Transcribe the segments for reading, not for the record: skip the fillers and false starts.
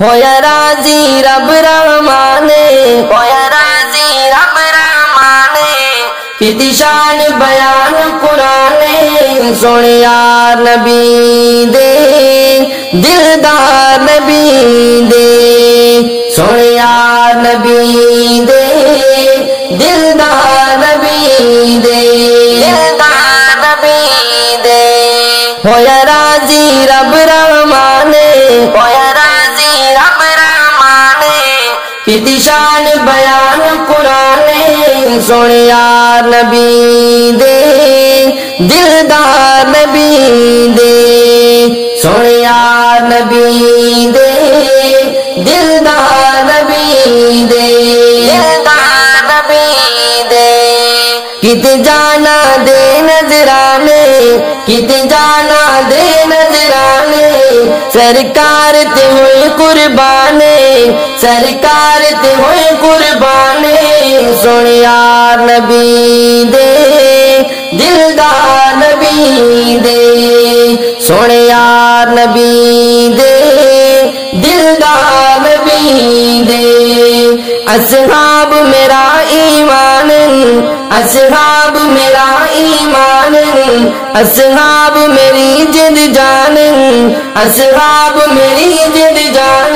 होया राजी रब रहमाने, होया राजी रब रहमाने, किती शान बयान कुराने। सोने यार नबी दे, दिलदार नबी दे, सोने यार नबी दे, दिलदार नबी दे, दिलदार नबी दे। होया राजी रब रहमाने, होया राजी रब रहमाने, किती शान बयान कुराने। सोने यार नबी दे, दिलदार नबी दे, सोने यार नबी दे, दिलदार नबी दे, दिलदार नबी दे। किते जाना दे नजराने, किते जाना दे नजराने, सरकार ते हुए कुर्बाने, सरकार ते हुए कुर्बाने। सोने यार नबी दे, दिलदार नबी दे, सोने यार नबी दे, दिलदार नबी दे। असहाब मेरा ईमान, असहाब मेरा ईमान, असहाब मेरी जिद जान, असहाब मेरी जिद जान।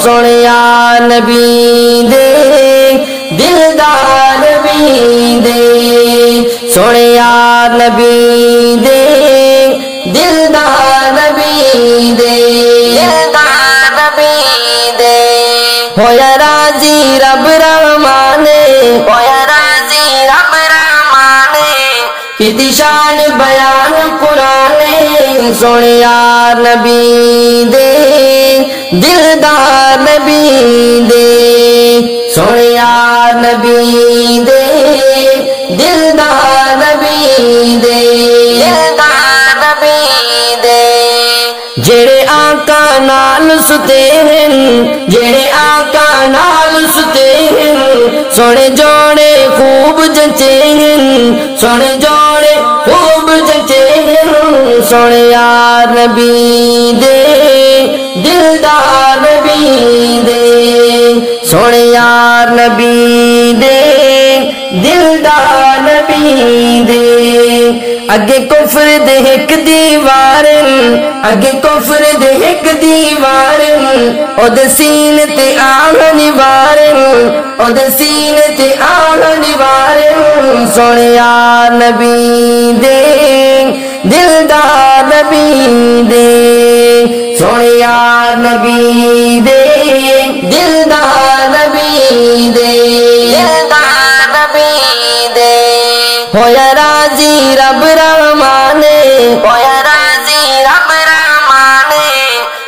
सोने यार नबी दे, दिलदार नबी दे, सोने यार नबी दे, दिलदार नबी दे, दिलदार नबी दे। होया राजी रब रहमाने, होया राजी रब रहमाने, किती शान बयान कुराने। सोने यार नबी दे, दिलदार नबी दे, सोने यार नबी दे, दिलदार नबी दे, दिलदार नबी दे। जेड़े आका नाल सुते हैं, जेड़े आका नाल सुते हैं, सोने जोड़े खूब जचे हैं, सोने जोड़े खूब जचे हैं। सोने यार नबी दे, दिलदार नबी दे, सोने यार नबी दे, दिलदार नबी दे। अगे कुफर दे एक दीवार, अगे कुफर दे एक दीवार, ओदे सीने ते आग निवार, ओदे सीने ते आग निवार। सोने यार नबी दे, दिलदार नबी दे, सोने यार नबी दे, दिलदार नबी दे, दिलदार नबी दे। होया राजी रब रहमाने, होया राजी रब रहमाने,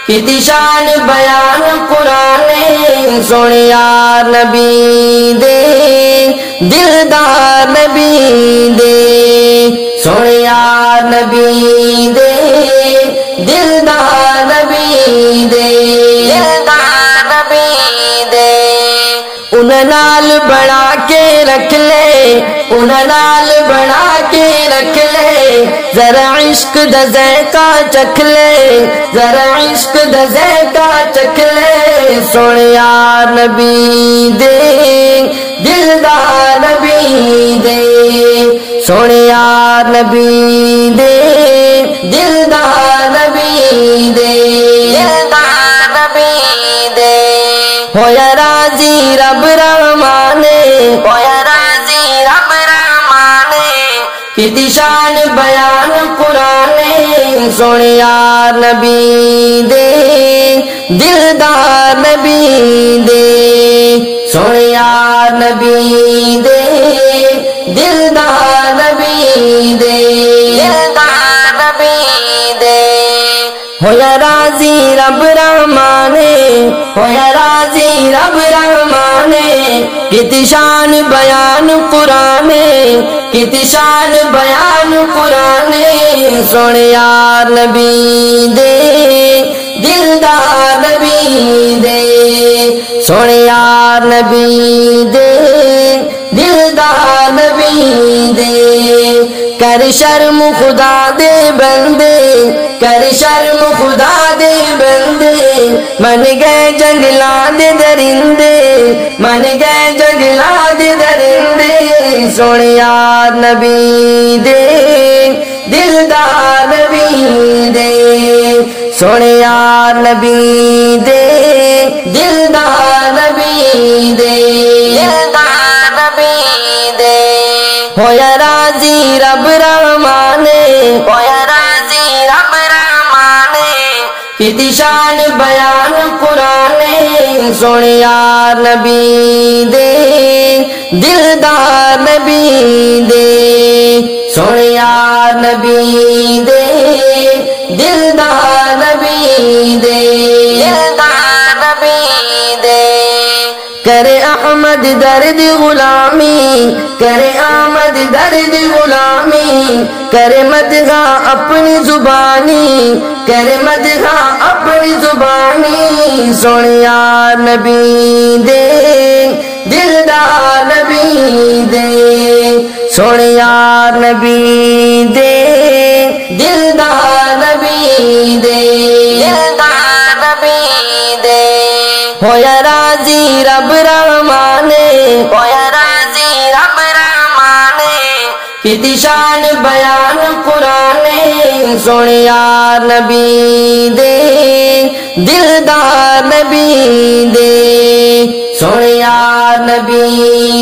किती शान बयान कुराने। सोने यार नबी दे, दिलदार नबी दे, सोने यार नबी दे, दिलदार नबी दे, दिलदार नबी दे। उन नाल बना के रख ले, उन नाल बना के रख ले, जरा इश्क दा ज़ायका चख ले, जरा इश्क दा ज़ायका चख ले। सोने यार नबी दे, दिलदार नबी दे, सोने यार नबी दे, दिलदार नबी दे, दिलदार नबी दे। होया राजी रब रहमाने, होया राजी रब रहमाने, किती शान बयान कुराने। सोने यार नबी दे, दिलदार नबी दे, सोने यार नबी दे, दिलदार नबी दे, दिलदार नबी दे। होया राजी रब रहमाने, होया राजी रब रहमाने, किती शान बयान कुराने, किती शान बयान कुराने। सोने यार नबी दे, दिलदार नबी दे, सोने यार नबी दे, दिलदार नबी दे। कर शर्म खुदा दे बंदे, कर शर्म खुदा दे बंदे, मन गए जंगला दे दरिंदे, मन गए जंगला दे दरिंदे, सोने यार नबी दे दिलदार नबी दे, सोने यार नबी दे दिलदार नबी दे, दिलदार नबी दे। होया राजी रब रहमाने, होया राजी रब रहमाने, किती शान बयान कुराने, सोने यार नबी दे दिलदार नबी दे, सोने यार नबी दे दिलदार नबी दे, दिलदार नबी दे। करे अहमद दर्द गुलामी, करे अहमद दर्द गुलामी, करे मदहा अपनी जुबानी, करे मदहा अपनी जुबानी, सोने यार नबी दे दिलदार नबी दे, सोने यार नबी दे दिलदार नबी दे, दिलदार नबी दे। होया राजी रब रहमाने, होया राजी रब रहमाने, किती शान बयान कुराने, सोने यार नबी दे दिलदार नबी दे, सोने यार नबी